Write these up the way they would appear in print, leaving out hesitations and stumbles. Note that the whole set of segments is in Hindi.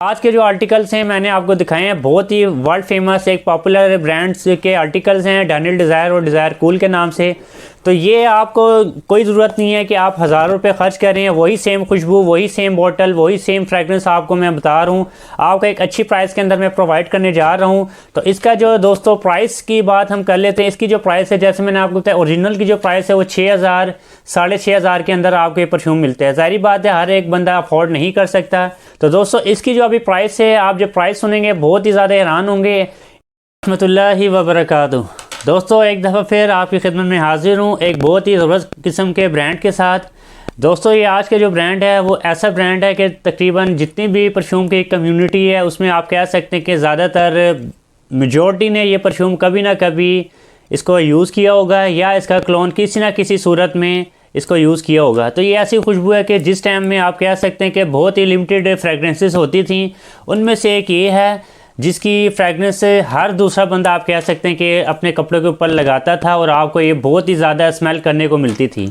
आज के जो आर्टिकल्स हैं मैंने आपको दिखाए हैं, बहुत ही वर्ल्ड फेमस एक पॉपुलर ब्रांड्स के आर्टिकल्स हैं डैनियल डिज़ायर और डिज़ायर कूल के नाम से। तो ये आपको कोई ज़रूरत नहीं है कि आप हज़ारों रुपये खर्च करें, वही सेम खुशबू, वही सेम बॉटल, वही सेम फ्रेगरेंस आपको मैं बता रहा हूँ, आपको एक अच्छी प्राइस के अंदर मैं प्रोवाइड करने जा रहा हूँ। तो इसका जो दोस्तों प्राइस की बात हम कर लेते हैं। इसकी जो प्राइस है, जैसे मैंने आपको बताया, ओरिजिनल की जो प्राइस है वो 6,000 6,500 के अंदर आपको ये परफ्यूम मिलते हैं। ज़ाहिर बात है हर एक बंदा अफोर्ड नहीं कर सकता। तो दोस्तों इसकी जो अभी प्राइस है, आप जब प्राइस सुनेंगे बहुत ही ज़्यादा हैरान होंगे। रहमतुल्लाहि व बरकातुहू। दोस्तों एक दफ़ा फिर आपकी खिदमत में हाजिर हूँ एक बहुत ही ज़बरदस्त किस्म के ब्रांड के साथ। दोस्तों ये आज के जो ब्रांड है वो ऐसा ब्रांड है कि तकरीबन जितनी भी परफ्यूम की कम्युनिटी है उसमें आप कह सकते हैं कि ज़्यादातर मेजॉरिटी ने ये परफ्यूम कभी ना कभी इसको यूज़ किया होगा या इसका क्लोन किसी ना किसी सूरत में इसको यूज़ किया होगा। तो ये ऐसी खुशबू है कि जिस टाइम में आप कह सकते हैं कि बहुत ही लिमिटेड फ्रेगरेंसेस होती थी, उनमें से एक ये है जिसकी फ्रेगरेंस हर दूसरा बंदा आप कह सकते हैं कि अपने कपड़ों के ऊपर लगाता था और आपको ये बहुत ही ज़्यादा स्मेल करने को मिलती थी।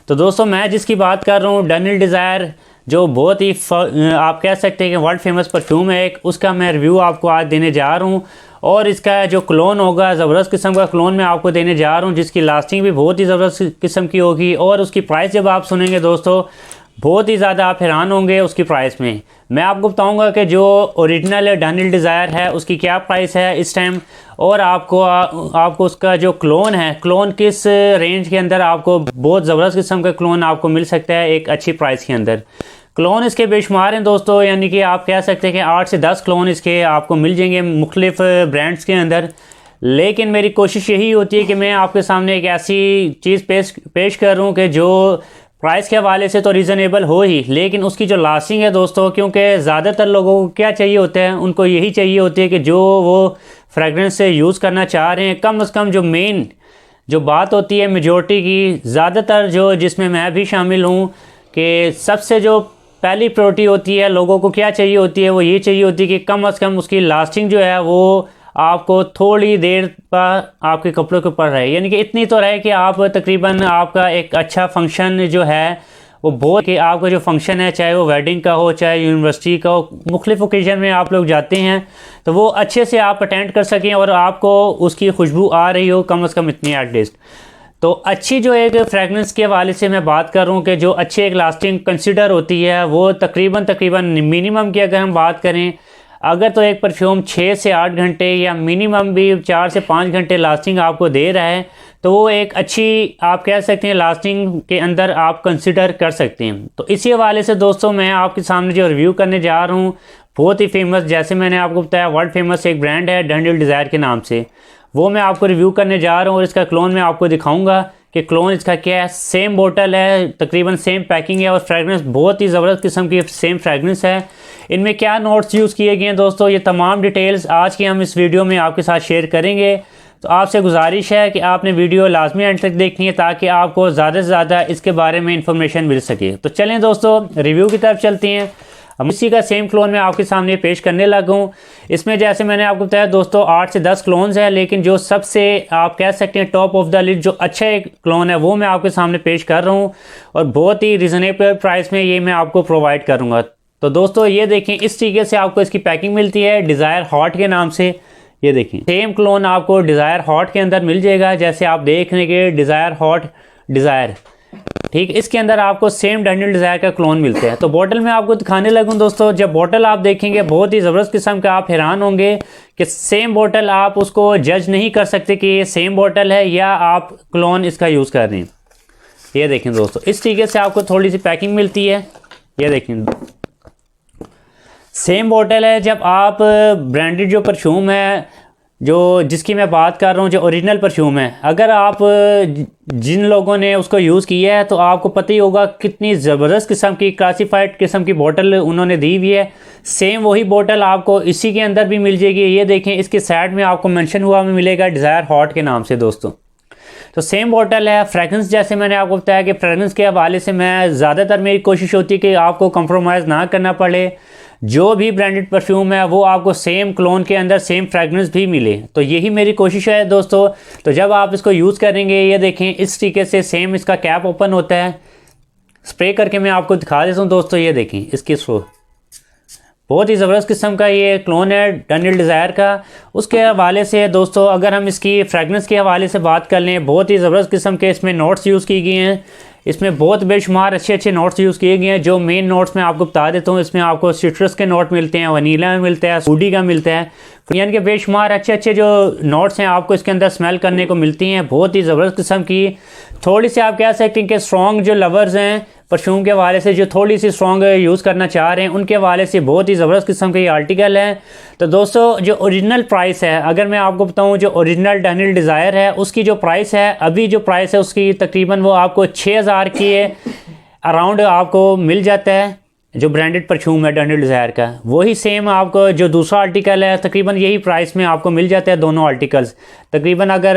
तो दोस्तों मैं जिसकी बात कर रहा हूँ डैनियल डिज़ायर, जो बहुत ही आप कह सकते हैं कि वर्ल्ड फेमस परफ्यूम है एक, उसका मैं रिव्यू आपको आज देने जा रहा हूँ। और इसका जो क्लोन होगा, ज़बरदस्त किस्म का क्लोन मैं आपको देने जा रहा हूँ जिसकी लास्टिंग भी बहुत ही ज़बरदस्त किस्म की होगी। और उसकी प्राइस जब आप सुनेंगे दोस्तों बहुत ही ज़्यादा आप हैरान होंगे उसकी प्राइस में। मैं आपको बताऊंगा कि जो ओरिजिनल डैनियल डिज़ायर है उसकी क्या प्राइस है इस टाइम, और आपको उसका जो क्लोन है, क्लोन किस रेंज के अंदर आपको बहुत ज़बरदस्त किस्म का क्लोन आपको मिल सकता है एक अच्छी प्राइस के अंदर। क्लोन इसके बेशुमार हैं दोस्तों, यानी कि आप कह सकते हैं कि 8 से 10 क्लोन इसके आपको मिल जाएंगे मुख्तलिफ ब्रांड्स के अंदर। लेकिन मेरी कोशिश यही होती है कि मैं आपके सामने एक ऐसी चीज़ पेश कर रहा हूँ कि जो प्राइस के हवाले से तो रीज़नेबल हो ही, लेकिन उसकी जो लास्टिंग है दोस्तों, क्योंकि ज़्यादातर लोगों को क्या चाहिए होता है, उनको यही चाहिए होती है कि जो वो फ्रेगरेंस से यूज़ करना चाह रहे हैं, कम से कम जो मेन जो बात होती है मेजॉरिटी की, ज़्यादातर जो जिसमें मैं भी शामिल हूँ, कि सबसे जो पहली प्रायोरिटी होती है लोगों को क्या चाहिए होती है, वो ये चाहिए होती है कि कम से कम उसकी लास्टिंग जो है वो आपको थोड़ी देर पर आपके कपड़ों के ऊपर रहे, यानी कि इतनी तो रहे कि आप तकरीबन आपका एक अच्छा फंक्शन जो है वो बहुत कि आपका जो फंक्शन है, चाहे वो वेडिंग का हो, चाहे यूनिवर्सिटी का हो, मुख्तलिफ ओकेजन में आप लोग जाते हैं तो वो अच्छे से आप अटेंड कर सकें और आपको उसकी खुशबू आ रही हो कम से कम इतनी एटलीस्ट। तो अच्छी जो एक फ्रेगरेंस के हवाले से मैं बात कर रहा हूँ कि जो अच्छी एक लास्टिंग कंसिडर होती है वो तकरीबन मिनिमम की अगर हम बात करें, अगर तो एक परफ्यूम 6 से 8 घंटे या मिनिमम भी 4 से 5 घंटे लास्टिंग आपको दे रहा है तो वो एक अच्छी आप कह सकते हैं लास्टिंग के अंदर आप कंसिडर कर सकते हैं। तो इसी हवाले से दोस्तों मैं आपके सामने जो रिव्यू करने जा रहा हूँ बहुत ही फेमस, जैसे मैंने आपको बताया वर्ल्ड फेमस एक ब्रांड है डैनियल डिज़ायर के नाम से, वो मैं आपको रिव्यू करने जा रहा हूँ और इसका क्लोन मैं आपको दिखाऊंगा कि क्लोन इसका क्या है। सेम बोतल है, तकरीबन सेम पैकिंग है और फ्रेगरेंस बहुत ही ज़बरदस्त किस्म की सेम फ्रेगरेंस है। इनमें क्या नोट्स यूज़ किए गए हैं दोस्तों, ये तमाम डिटेल्स आज की हम इस वीडियो में आपके साथ शेयर करेंगे। तो आपसे गुजारिश है कि आपने वीडियो लाजमी एंड तक देखनी है ताकि आपको ज़्यादा से ज़्यादा इसके बारे में इंफॉर्मेशन मिल सके। तो चलें दोस्तों रिव्यू की तरफ चलते हैं। हम इसी का सेम क्लोन मैं आपके सामने पेश करने लगा हूँ। इसमें जैसे मैंने आपको बताया दोस्तों 8 से 10 क्लोन्स हैं, लेकिन जो सबसे आप कह सकते हैं टॉप ऑफ द लिस्ट जो अच्छा एक क्लोन है वो मैं आपके सामने पेश कर रहा हूँ और बहुत ही रिजनेबल प्राइस में ये मैं आपको प्रोवाइड करूँगा। तो दोस्तों ये देखें, इस तरीके से आपको इसकी पैकिंग मिलती है डिज़ायर हॉट के नाम से। ये देखें सेम क्लोन आपको डिज़ायर हॉट के अंदर मिल जाएगा, जैसे आप देख रहे हैं डिज़ायर हॉट डिज़ायर, ठीक, इसके अंदर आपको सेम डैनियल डिज़ायर का क्लोन मिलते हैं। तो बॉटल में आपको दिखाने लगूं दोस्तों, जब बॉटल आप देखेंगे बहुत ही ज़बरदस्त किस्म का आप हैरान होंगे कि सेम बॉटल आप उसको जज नहीं कर सकते कि ये सेम बॉटल है या आप क्लोन इसका यूज़ कर रहे हैं। ये देखें दोस्तों इस तरीके से आपको थोड़ी सी पैकिंग मिलती है। ये देखें सेम बॉटल है। जब आप ब्रांडेड जो परफ्यूम है जो जिसकी मैं बात कर रहा हूँ, जो ओरिजिनल परफ्यूम है, अगर आप जिन लोगों ने उसको यूज़ किया है तो आपको पता ही होगा कितनी ज़बरदस्त किस्म की क्लासीफाइड किस्म की बोतल उन्होंने दी हुई है। सेम वही बोतल आपको इसी के अंदर भी मिल जाएगी। ये देखें इसके साइड में आपको मेंशन हुआ में मिलेगा डिज़ायर हॉट के नाम से दोस्तों। तो सेम बोतल है। फ्रेगरेंस जैसे मैंने आपको बताया कि फ्रेगरेंस के हवाले से मैं ज़्यादातर मेरी कोशिश होती है कि आपको कंप्रोमाइज़ ना करना पड़े, जो भी ब्रांडेड परफ्यूम है वो आपको सेम क्लोन के अंदर सेम फ्रेगरेंस भी मिले। तो यही मेरी कोशिश है दोस्तों। तो जब आप इसको यूज़ करेंगे, ये देखें इस तरीके से सेम इसका कैप ओपन होता है। स्प्रे करके मैं आपको दिखा देता हूँ दोस्तों। ये देखें इसकी बहुत ही ज़बरदस्त किस्म का ये क्लोन है डैनियल डिज़ायर का। उसके हवाले से दोस्तों अगर हम इसकी फ्रेगनेंस के हवाले से बात कर लें, बहुत ही ज़बरदस्त किस्म के इसमें नोट्स यूज़ की गई हैं। इसमें बहुत बेशुमार अच्छे अच्छे नोट्स यूज़ किए गए हैं। जो मेन नोट्स मैं आपको बता देता हूँ, इसमें आपको सिट्रस के नोट मिलते हैं, वनीला में मिलता है, सूडी का मिलता है, यानी कि बेशुमार अच्छे अच्छे जो नोट्स हैं आपको इसके अंदर स्मेल करने को मिलती हैं। बहुत ही ज़बरदस्त किस्म की, थोड़ी सी आप कह सकते हैं कि स्ट्रॉन्ग जो लवर्स हैं परफ्यूम के हवाले से, जो थोड़ी सी स्ट्रॉन्ग यूज़ करना चाह रहे हैं, उनके हवाले से बहुत ही ज़बरदस्त किस्म का ये आर्टिकल है। तो दोस्तों जो ओरिजिनल प्राइस है, अगर मैं आपको बताऊं, जो ओरिजिनल डैनियल डिज़ायर है उसकी जो प्राइस है, अभी जो प्राइस है उसकी तकरीबन वो आपको 6000 के अराउंड आपको मिल जाता है। जो ब्रांडेड परफ्यूम है डैनियल डिज़ायर का, वही सेम आपको जो दूसरा आर्टिकल है तकरीबन यही प्राइस में आपको मिल जाता है। दोनों आर्टिकल्स तकरीबन अगर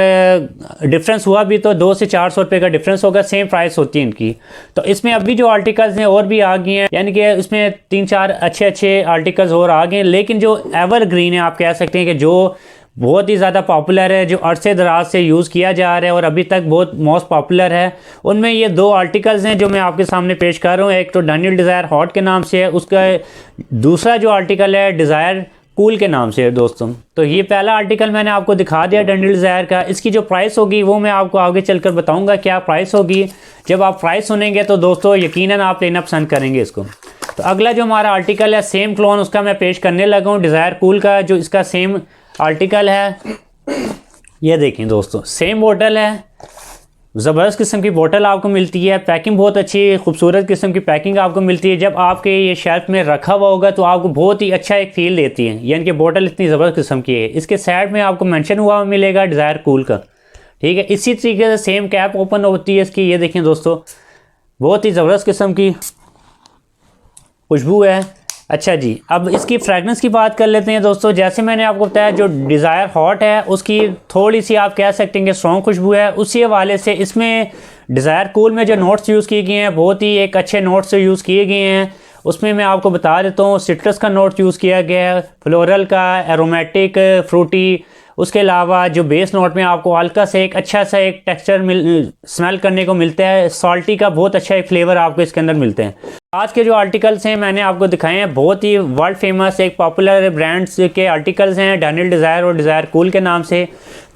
डिफरेंस हुआ भी तो 200 से 400 रुपये का डिफरेंस होगा, सेम प्राइस होती है इनकी। तो इसमें अभी जो आर्टिकल्स हैं और भी आ गए हैं, यानी कि इसमें 3-4 अच्छे अच्छे आर्टिकल्स और आ गए हैं। लेकिन जो एवरग्रीन है आप कह सकते हैं कि जो बहुत ही ज़्यादा पॉपुलर है, जो अरसे दराज से यूज़ किया जा रहा है और अभी तक बहुत मोस्ट पॉपुलर है, उनमें ये 2 आर्टिकल्स हैं जो मैं आपके सामने पेश कर रहा हूँ। एक तो डैनियल डिज़ायर हॉट के नाम से है, उसका दूसरा जो आर्टिकल है डिज़ायर कूल के नाम से है दोस्तों। तो ये पहला आर्टिकल मैंने आपको दिखा दिया डैनियल डिज़ायर का। इसकी जो प्राइस होगी वो मैं आपको आगे चलकर बताऊँगा क्या प्राइस होगी। जब आप प्राइस सुनेंगे तो दोस्तों यकीनन आप लेना पसंद करेंगे इसको। तो अगला जो हमारा आर्टिकल है सेम क्लोन, उसका मैं पेश करने लगा हूँ डिज़ायर कूल का, जो इसका सेम आर्टिकल है। ये देखें दोस्तों, सेम बोतल है, ज़बरदस्त किस्म की बोतल आपको मिलती है। पैकिंग बहुत अच्छी खूबसूरत किस्म की पैकिंग आपको मिलती है। जब आपके ये शेल्फ में रखा हुआ होगा तो आपको बहुत ही अच्छा एक फील देती है, यानी कि बोतल इतनी ज़बरदस्त किस्म की है। इसके साइड में आपको मेंशन हुआ मिलेगा डिज़ायर कूल का, ठीक है। इसी तरीके से सेम कैप ओपन होती है इसकी। ये देखें दोस्तों, बहुत ही ज़बरदस्त किस्म की खुशबू है। अच्छा जी, अब इसकी फ्रेगनेंस की बात कर लेते हैं दोस्तों। जैसे मैंने आपको बताया जो डिज़ायर हॉट है उसकी थोड़ी सी आप कह सकते हैं कि स्ट्रॉन्ग खुशबू है। उसी हवाले से इसमें डिज़ायर कूल में जो नोट्स यूज़ किए गए हैं बहुत ही एक अच्छे नोट्स यूज़ किए गए हैं। उसमें मैं आपको बता देता हूँ, सिट्रस का नोट यूज़ किया गया है, फ्लोरल का, एरोमेटिक, फ्रूटी। उसके अलावा जो बेस नोट में आपको हल्का से एक अच्छा सा एक टेक्सचर स्मेल करने को मिलता है। सॉल्टी का बहुत अच्छा एक फ्लेवर आपको इसके अंदर मिलते हैं। आज के जो आर्टिकल्स हैं मैंने आपको दिखाए हैं, बहुत ही वर्ल्ड फेमस एक पॉपुलर ब्रांड्स के आर्टिकल्स हैं डैनियल डिज़ायर और डिज़ायर कूल के नाम से।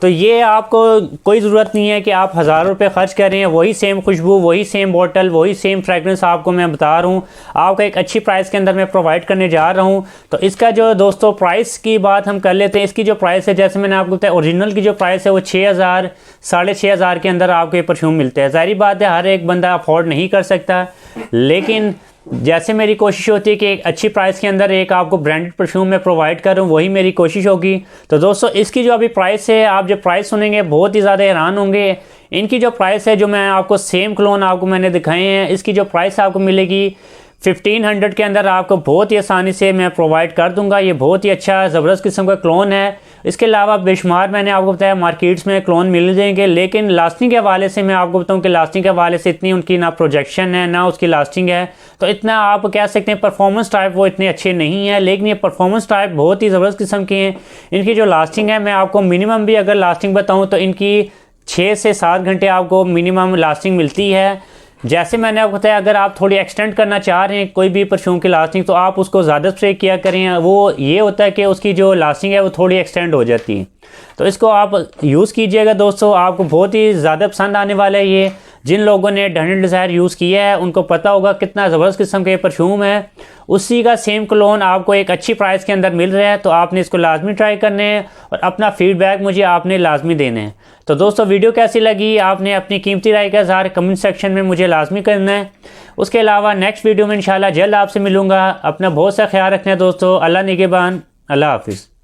तो ये आपको कोई ज़रूरत नहीं है कि आप हज़ारों रुपये खर्च करें, वही सेम खुशबू, वही सेम बोतल, वही सेम फ्रेगरेंस आपको मैं बता रहा हूँ, आपको एक अच्छी प्राइस के अंदर मैं प्रोवाइड करने जा रहा हूँ। तो इसका जो दोस्तों प्राइस की बात हम कर लेते हैं। इसकी जो प्राइस है, जैसे मैंने आपको बताया, ओरिजिनल की जो प्राइस है वो 6000 6,500 के अंदर आपको ये परफ्यूम मिलते हैं। ज़ाहिर बात है हर एक बंदा अफोर्ड नहीं कर सकता, लेकिन जैसे मेरी कोशिश होती है कि एक अच्छी प्राइस के अंदर एक आपको ब्रांडेड परफ्यूम में प्रोवाइड करूं, वही मेरी कोशिश होगी। तो दोस्तों इसकी जो अभी प्राइस है, आप जब प्राइस सुनेंगे बहुत ही ज़्यादा हैरान होंगे। इनकी जो प्राइस है, जो मैं आपको सेम क्लोन आपको मैंने दिखाए हैं, इसकी जो प्राइस आपको मिलेगी 1500 के अंदर आपको बहुत ही आसानी से मैं प्रोवाइड कर दूंगा। ये बहुत ही अच्छा ज़बरदस्त किस्म का क्लोन है। इसके अलावा बेशुमार मैंने आपको बताया मार्केट्स में क्लोन मिल जाएंगे, लेकिन लास्टिंग के हवाले से मैं आपको बताऊं कि लास्टिंग के हवाले से इतनी उनकी ना प्रोजेक्शन है ना उसकी लास्टिंग है। तो इतना आप कह सकते हैं परफॉर्मेंस टाइप वो इतने अच्छे नहीं है, लेकिन ये परफॉर्मेंस टाइप बहुत ही ज़बरदस्त किस्म के हैं। इनकी जो लास्टिंग है, मैं आपको मिनिमम भी अगर लास्टिंग बताऊँ तो इनकी 6 से 7 घंटे आपको मिनिमम लास्टिंग मिलती है। जैसे मैंने आपको बताया, अगर आप थोड़ी एक्सटेंड करना चाह रहे हैं कोई भी परफ्यूम की लास्टिंग, तो आप उसको ज़्यादा स्प्रे किया करें। वो ये होता है कि उसकी जो लास्टिंग है वो थोड़ी एक्सटेंड हो जाती है। तो इसको आप यूज़ कीजिएगा दोस्तों, आपको बहुत ही ज़्यादा पसंद आने वाला है ये। जिन लोगों ने डैनियल डिज़ायर यूज़ किया है उनको पता होगा कितना ज़बरदस्त किस्म का ये परफ्यूम है। उसी का सेम क्लोन आपको एक अच्छी प्राइस के अंदर मिल रहा है, तो आपने इसको लाजमी ट्राई करने हैं और अपना फीडबैक मुझे आपने लाजमी देने हैं। तो दोस्तों वीडियो कैसी लगी, आपने अपनी कीमती राय का इज़हार कमेंट सेक्शन में मुझे लाजमी करना है। उसके अलावा नेक्स्ट वीडियो में इंशाल्लाह जल्द आपसे मिलूँगा। अपना बहुत सा ख्याल रखना है दोस्तों। अल्लाह निगहबान, अल्लाह हाफिज़।